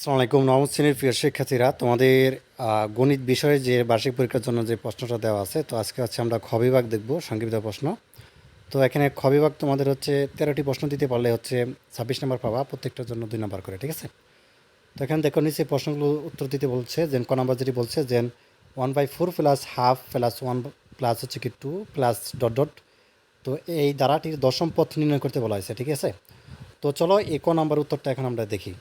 আসসালামু আলাইকুম। নবম শ্রেণীর প্রিয় শিক্ষার্থীরা, তোমাদের গণিত বিষয়ে যে বার্ষিক পরীক্ষার জন্য যে প্রশ্নটা দেওয়া আছে, তো আজকে হচ্ছে আমরা খ বিভাগ দেখব, সংক্ষিপ্ত প্রশ্ন। তো এখানে খ বিভাগ তোমাদের হচ্ছে 13টি প্রশ্ন দিতে পারলে হচ্ছে 26 নম্বর পাবা, প্রত্যেকটার জন্য 2 নম্বর করে, ঠিক আছে? তো এখানে দেখো নিচে প্রশ্নগুলো উত্তর দিতে বলছে, যে ক নম্বর যেটি বলছে যে 1/4 প্লাস হাফ প্লাস 1 প্লাস হচ্ছে কি 2 প্লাস ডট ডট। তো এই দ্বারাটির দশম পথ নির্ণয় করতে বলা হয়েছে, ঠিক আছে? তো চলো এই ক নম্বর উত্তরটা এখন আমরা দেখি।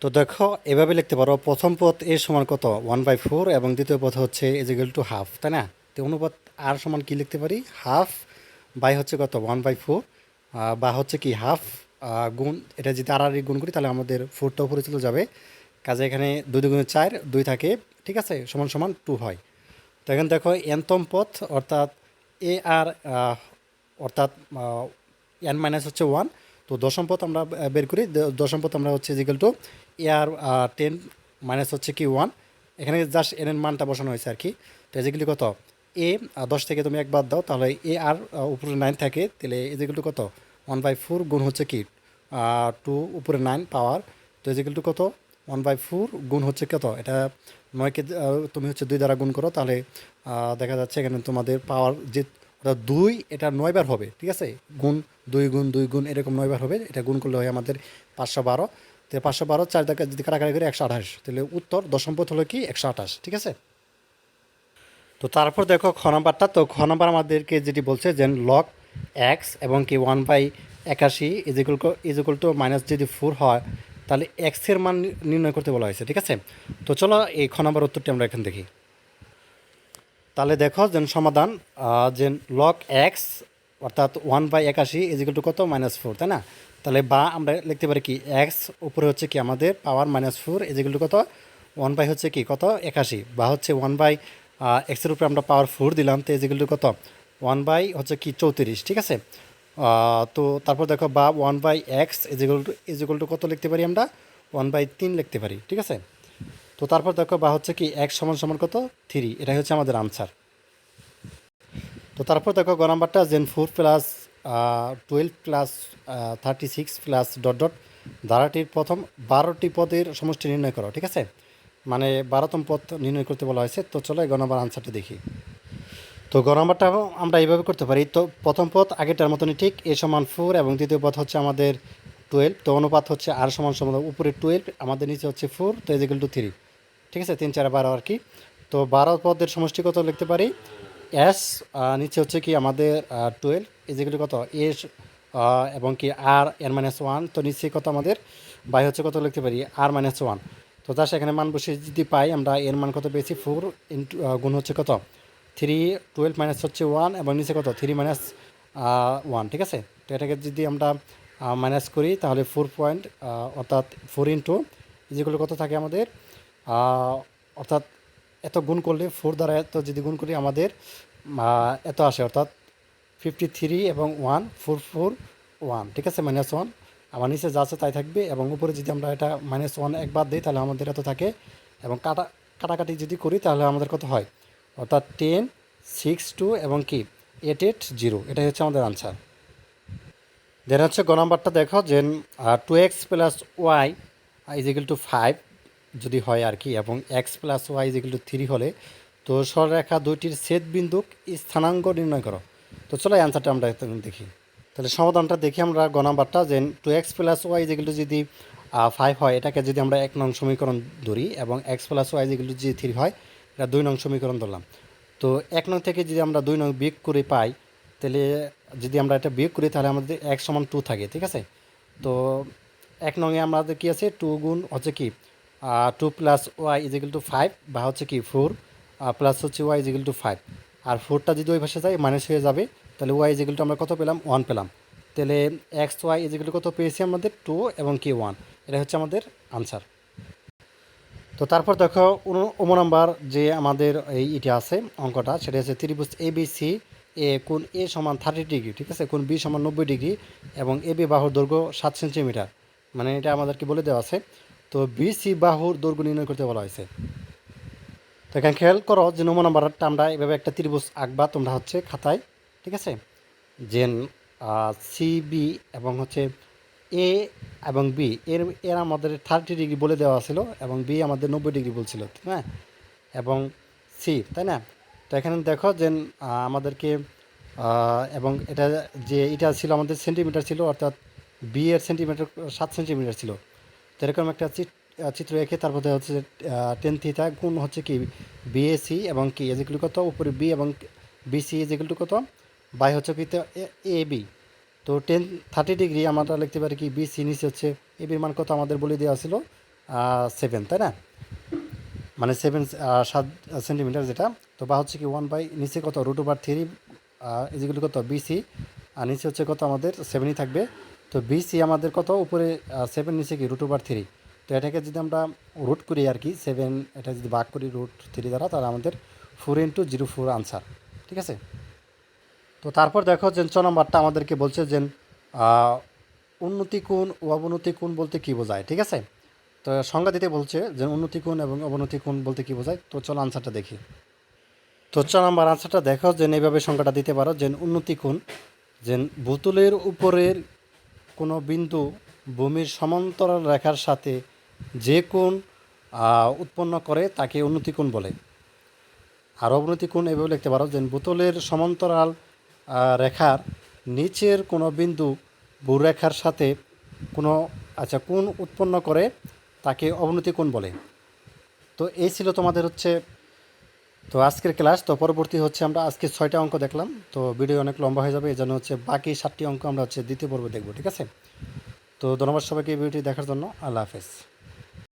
তো দেখো এভাবে লিখতে পারো, প্রথম পথ এ সমান কত 1/4 এবং দ্বিতীয় পথ হচ্ছে ইজিক্যাল টু হাফ, তাই না? তো অনুপাত আর সমান কি লিখতে পারি, হাফ বাই হচ্ছে কত 1/4, বা হচ্ছে কি হাফ গুণ, এটা যদি আর গুণ করি তাহলে আমাদের ফোরটা উপরে চলে যাবে, কাজে এখানে 2 × 4 2 থাকে, ঠিক আছে, সমান সমান 2 হয়। তো এখানে দেখো এনতম পথ অর্থাৎ এ আর অর্থাৎ এন মাইনাস হচ্ছে 1। তো দশম পথ আমরা বের করি, দশম পথ আমরা হচ্ছে ইজিক্যাল টু এ আর 10 মাইনাস হচ্ছে কি 1, এখানে জাস্ট এন এর মানটা বসানো হয়েছে আর কি। তো ইজিক্যাল টু কত এ 10 থেকে তুমি 1 বাদ দাও, তাহলে এ আর উপরে 9 থাকে, তাহলে ইজিক্যাল টু কত 1/4 গুণ হচ্ছে কি 2 উপরে 9 পাওয়ার। তো ইজিক্যাল টু কত 1/4 গুণ হচ্ছে কত, এটা 9কে তুমি হচ্ছে 2 দ্বারা গুণ করো, তাহলে দেখা যাচ্ছে এখানে তোমাদের পাওয়ার যে অর্থাৎ 2 এটা 9 বার হবে, ঠিক আছে? গুণ 2 গুণ 2 গুণ এরকম 9 বার হবে, এটা গুণ করলে হয় আমাদের 512। তো 512 4 টাকা যদি কাটাকাটি করে 128, তাহলে উত্তর দশম পথ হলো কি 128, ঠিক আছে? তো তারপর দেখো খ নাম্বারটা, তো খ নাম্বার আমাদেরকে যেটি বলছে যে লগ এক্স এবং কি 1/81 ইজিকুয়াল টু মাইনাস যদি 4 হয়, তাহলে এক্সের মান নির্ণয় করতে বলা হয়েছে, ঠিক আছে? তো চলো এই খ নাম্বার উত্তরটি আমরা এখানে দেখি। তাহলে দেখো যে সমাধান, যে লগ এক্স অর্থাৎ 1/81 ইজিক্যাল টু কত -4, তাই না? তাহলে বা আমরা লিখতে পারি কি এক্স উপরে হচ্ছে কি আমাদের পাওয়ার -4 ইজিক্যাল টু কত 1 হচ্ছে কি কত 81, বা হচ্ছে 1 এক্সের উপরে আমরা পাওয়ার 4 দিলাম, তো ইজিক্যাল টু কত 1 হচ্ছে কি 34, ঠিক আছে? তো তারপর দেখো বা 1/x ইজিক্যাল টু কত লিখতে পারি আমরা 1/3 লিখতে পারি, ঠিক আছে? তো তারপর দেখো বা হচ্ছে কি x সমান সমান কত 3, এটাই হচ্ছে আমাদের আনসার। তো তারপর দেখো গ নাম্বারটা জেন 4 plus 12 plus 36 plus dot dot ধারাটির প্রথম 12টি পদের সমষ্টি নির্ণয় করো, ঠিক আছে? মানে 12তম পদ নির্ণয় করতে বলা হয়েছে। তো চলো গ নাম্বার আনসারটা দেখি। তো গ নাম্বারটা আমরা এইভাবে করতে পারি। তো প্রথম পদ আগেরটার মতনই ঠিক, এ সমান 4 এবং দ্বিতীয় পদ হচ্ছে আমাদের 12। তো অনুপাত হচ্ছে আর সমান সমান উপরে 12, আমাদের নিচে হচ্ছে 4, তো ইজিক্যাল টু 3, ঠিক আছে? 3 4 12 আর কি। তো 12 পদের সমষ্টি কত লিখতে পারি এস, নিচে হচ্ছে কি আমাদের 12 ইজিক্যাল টু কত এস, এবং কি আর এন -1, তো নিচে কত আমাদের বাই হচ্ছে কত লিখতে পারি আর -1। তো তার সেখানে মান বসে যদি পাই আমরা এর মান কত পেয়েছি 4 ইন্টু গুণ হচ্ছে কত 3, 12 মাইনাস হচ্ছে 1 এবং নিচে কত 3 মাইনাস 1, ঠিক আছে? তো এটাকে যদি আমরা মাইনাস করি তাহলে 4 পয়েন্ট, অর্থাৎ 4 ইন্টু ইজিক্যাল টু কত থাকে আমাদের, অর্থাৎ এত গুণ করলে 4 দ্বারা এত যদি গুণ করি আমাদের এত আসে, অর্থাৎ 53 এবং 1 441, ঠিক আছে? -1 আমার নিচে যা আছে তাই থাকবে, এবং উপরে যদি আমরা এটা -1 একবার দিই তাহলে আমাদের এত থাকে, এবং কাটাকাটি যদি করি তাহলে আমাদের কত হয়, অর্থাৎ 10 6 2 এবং কি 880, এটাই হচ্ছে আমাদের আনসার। দেন হচ্ছে গ নাম্বারটা দেখো যে 2x plus Y equal two 5 যদি হয় আর কি, এবং X plus Y equal to 3 হলে, তো সরলরেখা দুইটির ছেদ বিন্দুক স্থানাঙ্ক নির্ণয় করো। তো চলো এই অ্যান্সারটা আমরা দেখি। তাহলে সমাধানটা দেখি আমরা গ নাম্বারটা যে 2x plus Y equal to যদি 5 হয়, এটাকে যদি আমরা 1 নং সমীকরণ ধরি, এবং X plus Y equal to যদি 3 হয়, এটা 2 নং সমীকরণ ধরলাম। তো 1 নং থেকে যদি আমরা 2 নং বিয়োগ করে পাই, তাহলে যদি আমরা এটা বিয়োগ করি তাহলে আমাদের x সমান 2 থাকে, ঠিক আছে? তো 1 নংয়ে আমাদের কী আছে 2 গুণ হচ্ছে কি 2 প্লাস ওয়াই ইজিক্যাল টু 5, বা হচ্ছে কি 4 প্লাস হচ্ছে ওয়াই ইজিক্যাল টু 5, আর 4টা যদি ওই পাশে যায় মাইনাস হয়ে যাবে, তাহলে ওয়াই ইজিক্যাল টু আমরা কত পেলাম 1 পেলাম। তাহলে এক্স ওয়াই ইজিক্যাল টু কত পেয়েছি আমাদের 2 এবং কি 1, এটা হচ্ছে আমাদের আনসার। তো তারপর দেখো নাম্বার যে আমাদের এইটা আছে অঙ্কটা, সেটা হচ্ছে ত্রিভুজ এ বি সি, কোণ এ সমান 30 ডিগ্রি, ঠিক আছে, কোণ বি সমান 90 ডিগ্রি, এবং এ বি বাহুর দৈর্ঘ্য 7 সেন্টিমিটার, মানে এটা আমাদেরকে বলে দেওয়া আছে। তো বি সি বাহুর দৈর্ঘ্য নির্ণয় করতে বলা হয়েছে। তো এখানে খেয়াল করো যে নাম্বারটা আমরা এভাবে একটা ত্রিভুজ আঁকবা তোমরা খাতায়, ঠিক আছে? যে সি বি এবং হচ্ছে এ এবং বি এর আমাদের 30 ডিগ্রি বলে দেওয়া ছিল এবং বি আমাদের 90 ডিগ্রি বলছিল, হ্যাঁ, এবং সি, তাই না? তো এখানে দেখো যে আমাদেরকে এবং এটা ছিল আমাদের সেন্টিমিটার ছিল, অর্থাৎ বি এর সেন্টিমিটার 7 সেন্টিমিটার ছিল। তো এরকম একটা চিত্র এঁকে তারপরে হচ্ছে টেন থিটা গুণ হচ্ছে কি বিএসি এবং কি যেগুলো কত উপরে বি এবং বিসি যেগুলো কত বাই হচ্ছে কি এ বি। তো 30 ডিগ্রি আমরা লিখতে পারি কি বিসি, নিচে হচ্ছে এ বির মান কত আমাদের বলে দেওয়া ছিল 7, তাই না? মানে 7 সেন্টিমিটার যেটা। তো বা হচ্ছে কি 1 বাই নিচে কত √3 যেগুলো কত বিসি, আর নিচে হচ্ছে কত আমাদের 7ই থাকবে। তো বিসি আমাদের কত উপরে 7, নিচে কি √3। তো এটাকে যদি আমরা রুট করি আর কি 7, এটা যদি ভাগ করি √3 দ্বারা, তাহলে আমাদের 4×04 আনসার, ঠিক আছে? তো তারপর দেখো যে 6 নম্বরটা আমাদেরকে বলছে যে আহ, উন্নতি কোণ ও অবনতি কোণ বলতে কী বোঝায়, ঠিক আছে? তো সংজ্ঞা দিতে বলছে যে উন্নতি কোণ এবং অবনতি কোণ বলতে কী বোঝায়। তো চলো আনসারটা দেখি। তো 4 নম্বর আনসারটা দেখো যে এইভাবে সংজ্ঞাটা দিতে পারো যে উন্নতি কোণ যে বোতলের উপরের কোনো বিন্দু ভূমির সমান্তরাল রেখার সাথে যে কোণ উৎপন্ন করে তাকে উন্নতি কোণ বলে। আর অবনতি কোণ এভাবে লিখতে পারো যে বোতলের সমান্তরাল রেখার নিচের কোনো বিন্দু ভূরেখার সাথে কোনো কোণ উৎপন্ন করে তাকে অবনতি কোণ বলে। তো এই ছিল তোমাদের হচ্ছে তো আজকের ক্লাস। তো পরবর্তী হচ্ছে আমরা আজকে 6টা অঙ্ক দেখলাম, তো ভিডিও অনেক লম্বা হয়ে যাবে, এই জন্য হচ্ছে বাকি 7টি অঙ্ক আমরা হচ্ছে দ্বিতীয় পর্বে দেখবো, ঠিক আছে? তো ধন্যবাদ সবাইকে এই ভিডিওটি দেখার জন্য। আল্লাহ হাফেজ।